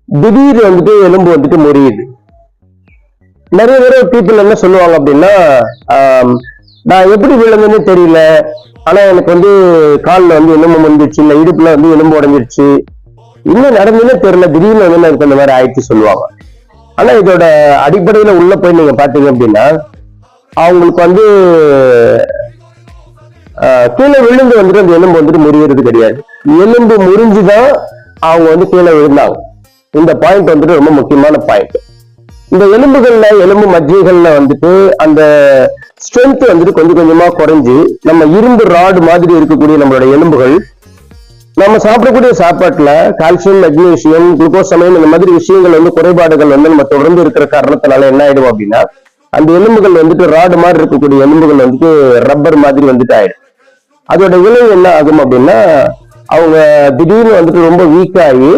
திடீர்னு வந்துட்டு எலும்பு வந்துட்டு முறியுது. நிறைய பேர் பீப்புள் என்ன சொல்லுவாங்க அப்படின்னா, நான் எப்படி விழுந்தேன்னு தெரியல, ஆனா எனக்கு வந்து காலில் வந்து எலும்பு முறிஞ்சிருச்சு, இல்ல இடுப்புல வந்து எலும்பு உடஞ்சிருச்சு, இன்னும் நடந்துன்னு தெரியல, திடீர்னு வந்து எனக்கு இந்த மாதிரி ஆயிடுச்சு சொல்லுவாங்க. ஆனா இதோட அடிப்படையில உள்ள போய் நீங்க பாத்தீங்க அப்படின்னா, அவங்களுக்கு வந்து கீழே விழுந்து வந்துட்டு அந்த எலும்பு வந்துட்டு முறியறது கிடையாது. எலும்பு முறிஞ்சுதான் அவங்க வந்து கீழே விழுந்தாங்க. இந்த பாயிண்ட் வந்துட்டு ரொம்ப முக்கியமான பாயிண்ட். இந்த எலும்பு மஜ்ஜைகள்ல வந்துட்டு அந்த ஸ்ட்ரென்த் வந்துட்டு கொஞ்சம் கொஞ்சமா குறைஞ்சு, நம்ம இரும்பு ராடு மாதிரி இருக்கக்கூடிய நம்மளோட எலும்புகள் நம்ம சாப்பிடக்கூடிய சாப்பாட்டுல கால்சியம், மெக்னீசியம், குளுக்கோசமைன் இந்த மாதிரி விஷயங்கள் வந்து குறைபாடுகள் வந்து நம்ம தொடர்ந்து இருக்கிற காரணத்தினால என்ன ஆயிடும் அப்படின்னா, அந்த எலும்புகள் வந்துட்டு ராடு மாதிரி இருக்கக்கூடிய எலும்புகள் வந்துட்டு ரப்பர் மாதிரி வந்துட்டு ஆயிடும். அதோட விளைவு என்ன ஆகும் அப்படின்னா, அவங்க திடீர்னு வந்துட்டு ரொம்ப வீக் ஆகி